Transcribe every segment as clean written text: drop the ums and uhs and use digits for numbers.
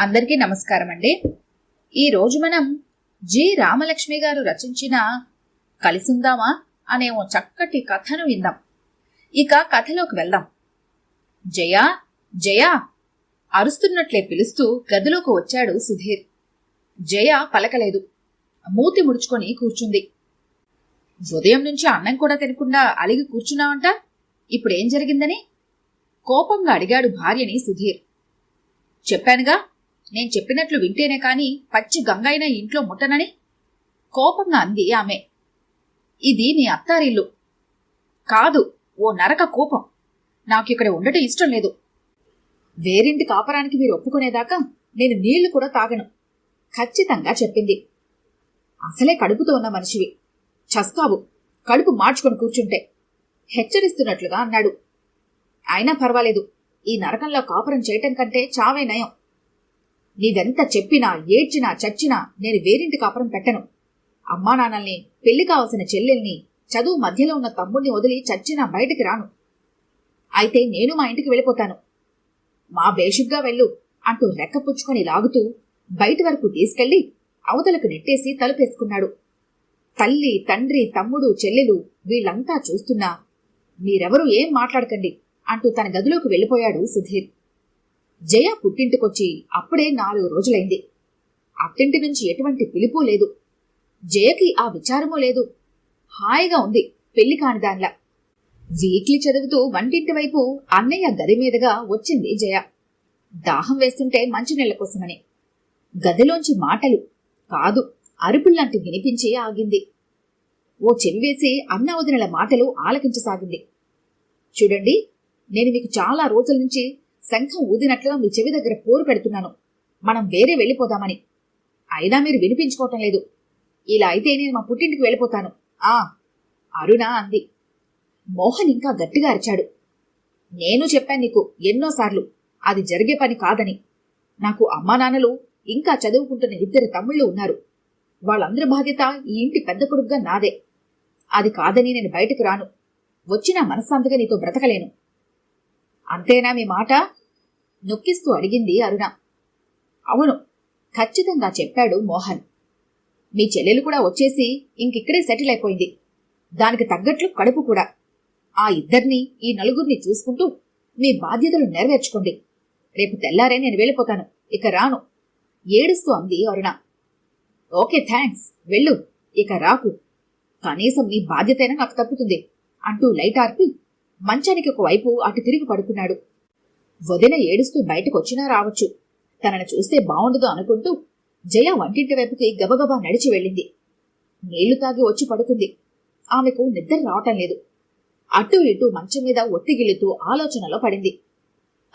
అందరికీ నమస్కారం అండి. ఈరోజు మనం జి రామలక్ష్మి గారు రచించిన కలిసుందామా అనే ఓ చక్కటి కథను విందాం. ఇక కథలోకి వెళ్దాం. జయా జయా అరుస్తున్నట్లే పిలుస్తూ గదిలోకి వచ్చాడు సుధీర్. జయ పలకలేదు, మూతి ముడుచుకొని కూర్చుంది. ఉదయం నుంచి అన్నం కూడా తినకుండా అలిగి కూర్చున్నావంట, ఇప్పుడేం జరిగిందని కోపంగా అడిగాడు భార్యని సుధీర్. చెప్పానుగా, నేను చెప్పినట్లు వింటేనే కాని పచ్చి గంగైనా ఇంట్లో ముట్టనని కోపంగా అంది ఆమె. ఇది నీ అత్తారిల్లు కాదు, ఓ నరక కోపం. నాకిక్కడ ఉండటం ఇష్టం లేదు. వేరింటి కాపరానికి మీరు ఒప్పుకునేదాకా నేను నీళ్లు కూడా తాగను, ఖచ్చితంగా చెప్పింది. అసలే కడుపుతో ఉన్న మనిషివి, చస్తావు కడుపు మార్చుకొని కూర్చుంటే, హెచ్చరిస్తున్నట్లుగా అన్నాడు. అయినా పర్వాలేదు, ఈ నరకంలో కాపురం చేయటం కంటే చావే నయం. నీవెంత చెప్పినా ఏడ్చినా చచ్చినా నేను వేరింటి కాపురం పెట్టను. అమ్మా నాన్నల్ని, పెళ్లి కావలసిన చెల్లెల్ని, చదువు మధ్యలో ఉన్న తమ్ముడిని వదిలి చచ్చినా బయటికి రాను. అయితే నేను మా ఇంటికి వెళ్ళిపోతాను. మా బేషుగ్గా వెళ్ళు అంటూ రెక్కపుచ్చుకొని లాగుతూ బయటి వరకు తీసుకెళ్లి అవతలకు నెట్టేసి తలుపేసుకున్నాడు. తల్లి, తండ్రి, తమ్ముడు, చెల్లెలు వీళ్లంతా చూస్తున్నా మీరెవరూ ఏం మాట్లాడకండి అంటూ తన గదిలోకి వెళ్ళిపోయాడు సుధీర్. జయ పుట్టింటికొచ్చి అప్పుడే 4 రోజులైంది. అత్తింటి నుంచి ఎటువంటి పిలుపు లేదు. జయకి ఆ విచారమూ లేదు. హాయిగా ఉంది పెళ్లి కానిదాన్లా. వీక్లీ చదువుతూ వంటింటి వైపు అన్నయ్య గది మీదుగా వచ్చింది జయ. దాహం వేస్తుంటే మంచినీళ్ల కోసమని. గదిలోంచి మాటలు కాదు, అరుపుల్లాంటి వినిపించి ఆగింది. ఓ చెవివేసి అన్న వదినల మాటలు ఆలకించసాగింది. చూడండి, నేను మీకు చాలా రోజుల నుంచి శంఖం ఊదినట్లుగా మీ చెవి దగ్గర పోరు పెడుతున్నాను, మనం వేరే వెళ్ళిపోదామని. అయినా మీరు వినిపించుకోవటం లేదు. ఇలా అయితే నేను మా పుట్టింటికి వెళ్ళిపోతాను అరుణ అంది. మోహన్ ఇంకా గట్టిగా అరిచాడు. నేను చెప్పాను నీకు ఎన్నోసార్లు, అది జరిగే పని కాదని. నాకు అమ్మా నాన్నలు, ఇంకా చదువుకుంటున్న 2 తమ్ముళ్ళు ఉన్నారు. వాళ్ళందరి బాధ్యత ఈ ఇంటి పెద్ద కొడుకుగా నాదే. అది కాదని నేను బయటకు రాను. వచ్చినా మనశ్శాంతిగా నీతో బ్రతకలేను. అంతేనా మీ మాట? నొక్కిస్తూ అడిగింది అరుణ. అవును, ఖచ్చితంగా చెప్పాడు మోహన్. మీ చెల్లెలు కూడా వచ్చేసి ఇంకిక్కడే సెటిల్ అయిపోయింది. దానికి తగ్గట్లు కడుపు కూడా. ఆ ఇద్దరిని, ఈ నలుగురిని చూసుకుంటూ మీ బాధ్యతలు నెరవేర్చుకోండి. రేపు తెల్లారే నేను వెళ్ళిపోతాను, ఇక రాను ఏడుస్తూ అంది అరుణ. ఓకే థ్యాంక్స్, వెళ్ళు, ఇక రాకు. కనీసం నీ బాధ్యతైనా నాకు తప్పుతుంది అంటూ లైట్ ఆర్పి మంచానికి ఒకవైపు అటు తిరిగి పడుకున్నాడు. వదిన ఏడుస్తూ బయటకొచ్చినా రావచ్చు, తనను చూస్తే బావుండదు అనుకుంటూ జయ వంటింటి వైపుకి గబగబా నడిచి వెళ్ళింది. నీళ్లు తాగి వచ్చి పడుకుంది. ఆమెకు నిద్ర రావటం లేదు. అటూ ఇటూ మంచం మీద ఒత్తిగిల్లుతూ ఆలోచనలో పడింది.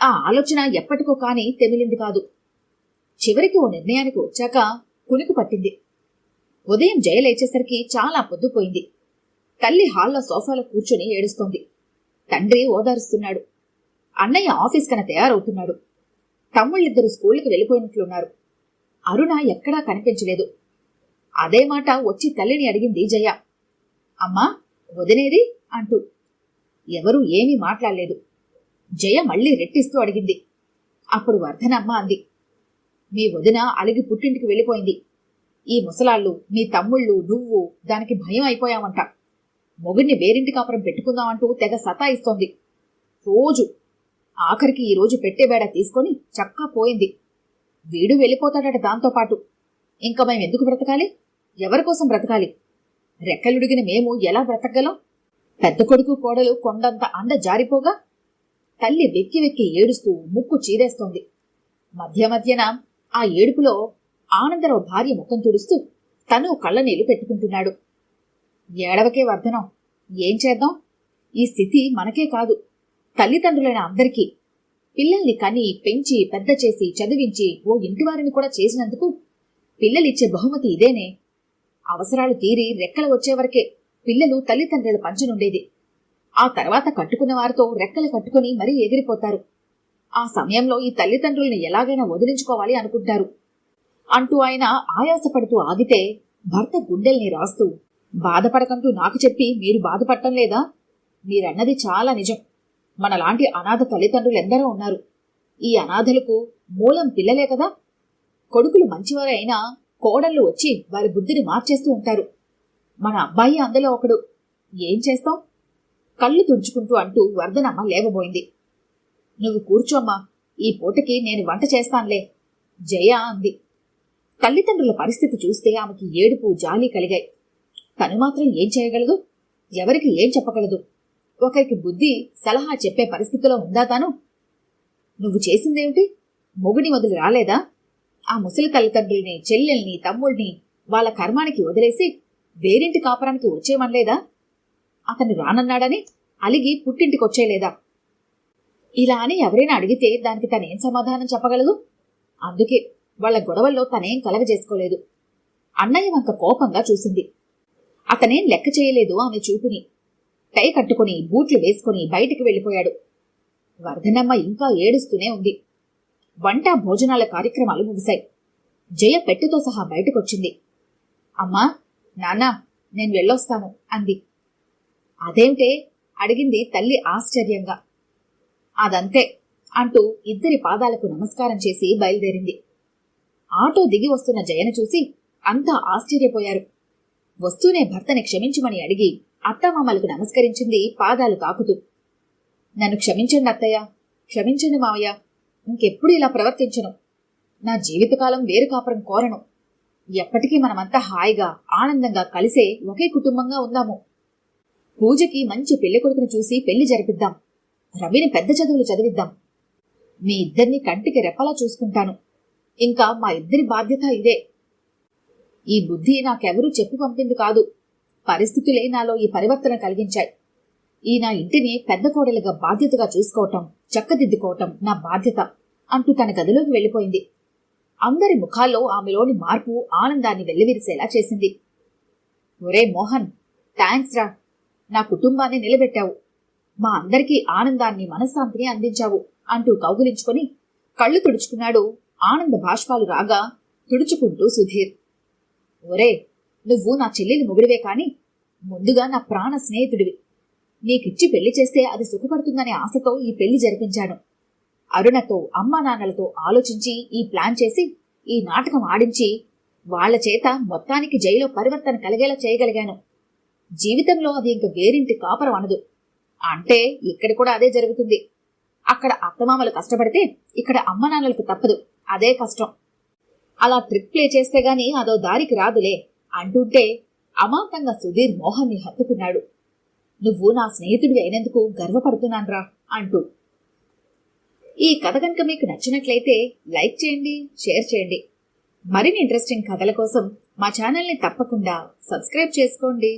ఆ ఆలోచన ఎప్పటికో కాని తెమిలింది కాదు. చివరికి ఓ నిర్ణయానికి వచ్చాక కునుకు పట్టింది. ఉదయం జయ లేచేసరికి చాలా పొద్దుపోయింది. తల్లి హాల్లో సోఫాలో కూర్చుని ఏడుస్తోంది. తండ్రి ఓదారుస్తున్నాడు. అన్నయ్య ఆఫీస్ కన తయారవుతున్నాడు. తమ్ముళ్ళిద్దరూ స్కూల్కి వెళ్ళిపోయినట్లున్నారు. అరుణ ఎక్కడా కనిపించలేదు. అదే మాట వచ్చి తల్లిని అడిగింది జయ. అమ్మా, వదినేది అంటూ. ఎవరూ ఏమీ మాట్లాడలేదు. జయ మళ్లీ రెట్టిస్తూ అడిగింది. అప్పుడు వర్ధనమ్మ అంది. మీ వదిన అలిగి పుట్టింటికి వెళ్ళిపోయింది. ఈ ముసలాళ్ళు, మీ తమ్ముళ్ళు, నువ్వు దానికి భయం అయిపోయావంట. మొగుడిని వేరింటి కాపురం పెట్టుకుందామంటూ తెగ సతాయిస్తోంది రోజు. ఆఖరికి ఈ రోజు పెట్టేబేడ తీసుకొని చక్కా పోయింది. వీడు వెళ్ళిపోతాడట దాంతోపాటు. ఇంక మేము ఎందుకు బ్రతకాలి? ఎవరికోసం బ్రతకాలి? రెక్కలుడిగిన మేము ఎలా బ్రతకగలం? పెద్ద కొడుకు కోడలు కొండంత అండ జారిపోగా. తల్లి వెక్కి వెక్కి ఏడుస్తూ ముక్కు చీరేస్తోంది. మధ్య మధ్యన ఆ ఏడుపులో ఆనందరావు భార్య ముఖం తుడుస్తూ తను కళ్ళనీళ్లు పెట్టుకుంటున్నాడు. ఏడవకే వర్ధనం, ఏం చేద్దాం? ఈ స్థితి మనకే కాదు, తల్లిదండ్రులైన అందరికీ. పిల్లల్ని కని, పెంచి, పెద్ద చేసి, చదివించి ఓ ఇంటివారిని కూడా చేసినందుకు పిల్లలిచ్చే బహుమతి ఇదేనే. అవసరాలు తీరి రెక్కలు వచ్చేవరకే పిల్లలు తల్లిదండ్రుల పంచనుండేది. ఆ తర్వాత కట్టుకున్న వారితో రెక్కలు కట్టుకుని మరీ ఎగిరిపోతారు. ఆ సమయంలో ఈ తల్లిదండ్రుల్ని ఎలాగైనా వదిలించుకోవాలి అనుకుంటారు అంటూ ఆయన ఆయాసపడుతూ ఆగితే భర్త గుండెల్ని రాస్తూ, బాధపడకంటూ నాకు చెప్పి మీరు బాధపడటం లేదా? మీరన్నది చాలా నిజం. మనలాంటి అనాథ తల్లిదండ్రులెందరో ఉన్నారు. ఈ అనాథలకు మూలం పిల్లలే కదా. కొడుకులు మంచివారే అయినా కోడళ్ళు వచ్చి వారి బుద్ధిని మార్చేస్తూ ఉంటారు. మన అబ్బాయి అందులో ఒకడు. ఏం చేస్తాం? కళ్ళు తుడుచుకుంటూ అంటూ వర్ధనమ్మ లేవబోయింది. నువ్వు కూర్చోమ్మా, ఈ పూటకి నేను వంట చేస్తాన్లే జయ అంది. తల్లిదండ్రుల పరిస్థితి చూస్తే ఆమెకి ఏడుపు జాలి కలిగాయి. తను మాత్రం ఏం చేయగలదు? ఎవరికి ఏం చెప్పగలదు? ఒకరికి బుద్ధి సలహా చెప్పే పరిస్థితిలో ఉందా తాను? నువ్వు చేసిందేమిటి? మొగుని వదిలి రాలేదా? ఆ ముసలి తల్లిదండ్రుల్ని, చెల్లెల్ని, తమ్ముళ్ళని వాళ్ళ కర్మానికి వదిలేసి వేరింటి కాపురానికి వచ్చేయమనలేదా? అతను రానన్నాడని అలిగి పుట్టింటికొచ్చేయలేదా? ఇలా అని ఎవరైనా అడిగితే దానికి తనేం సమాధానం చెప్పగలదు? అందుకే వాళ్ల గొడవల్లో తనేం కలగజేసుకోలేదు. అన్నయ్య వంక కోపంగా చూసింది. అతనేం లెక్క చేయలేదు ఆమె చూపుని. టై కట్టుకుని బూట్లు వేసుకుని బయటికి వెళ్లిపోయాడు. వర్ధనమ్మ ఇంకా ఏడుస్తూనే ఉంది. వంట భోజనాల కార్యక్రమాలు ముగిశాయి. జయ పెట్టెతో సహా బయటకొచ్చింది. అమ్మా, నాన్నా, నేను వెళ్ళొస్తాను అంది. అదేమిటే అడిగింది తల్లి ఆశ్చర్యంగా. అదంతే అంటూ ఇద్దరి పాదాలకు నమస్కారం చేసి బయలుదేరింది. ఆటో దిగి వస్తున్న జయను చూసి అంతా ఆశ్చర్యపోయారు. వస్తూనే భర్తని క్షమించమని అడిగి అత్తమామలకు నమస్కరించింది పాదాలు తాకుతూ. నన్ను క్షమించండి అత్తయ్య, క్షమించండి మావయ్య, ఇంకెప్పుడు ఇలా ప్రవర్తించను. నా జీవితకాలం వేరు కాపురం కోరను. ఎప్పటికీ మనమంతా హాయిగా ఆనందంగా కలిసే ఒకే కుటుంబంగా ఉందాము. పూజకి మంచి పెళ్లి కొడుకును చూసి పెళ్లి జరిపిద్దాం. రవిని పెద్ద చదువులు చదివిద్దాం. మీ ఇద్దరిని కంటికి రెప్పలా చూసుకుంటాను. ఇంకా మా ఇద్దరి బాధ్యత ఇదే. ఈ బుద్ధి నాకెవరూ చెప్పి పంపింది కాదు. పరిస్థితులే నాలో ఈ పరివర్తన కలిగించాయి. ఈ నా ఇంటిని పెద్ద కోడలిగా బాధ్యతగా చూసుకోవటం, చక్కదిద్దుకోవటం నా బాధ్యత అంటూ తన గదిలోకి వెళ్లిపోయింది. అందరి ముఖాల్లో ఆమెలోని మార్పు ఆనందాన్ని వెల్లివిరిసేలా చేసింది. ఒరే మోహన్, థ్యాంక్స్ రా. నా కుటుంబాన్ని నిలబెట్టావు. మా అందరికీ ఆనందాన్ని, మనశ్శాంతిని అందించావు అంటూ కౌగులించుకొని కళ్ళు తుడుచుకున్నాడు ఆనంద బాష్పాలు రాగా తుడుచుకుంటూ సుధీర్. ఒరే, నువ్వు నా చెల్లెలి మొగుడివే కాని ముందుగా నా ప్రాణ స్నేహితుడివి. నీకిచ్చి పెళ్లి చేస్తే అది సుఖపడుతుందనే ఆశతో ఈ పెళ్లి జరిపించాను. అరుణతో, అమ్మా నాన్నలతో ఆలోచించి ఈ ప్లాన్ చేసి ఈ నాటకం ఆడించి వాళ్ల చేత మొత్తానికి జైలో పరివర్తన కలిగేలా చేయగలిగాను. జీవితంలో అది ఇంక వేరింటి కాపురం అనదు. అంటే ఇక్కడ కూడా అదే జరుగుతుంది. అక్కడ అత్తమామలు కష్టపడితే ఇక్కడ అమ్మ నాన్నలకు తప్పదు, అదే కష్టం. అలా ట్రిక్ ప్లే చేస్తే గాని అదో దారికి రాదులే అంటుంటే అమాంతంగా సుధీర్ మోహన్ని హత్తుకున్నాడు. నువ్వు నా స్నేహితుడివి అయినందుకు గర్వపడుతున్నాన్రా అంటూ. ఈ కథ కనుక మీకు నచ్చినట్లయితే లైక్ చేయండి, షేర్ చేయండి. మరిన్ని ఇంట్రెస్టింగ్ కథల కోసం మా ఛానల్ని తప్పకుండా సబ్స్క్రైబ్ చేసుకోండి.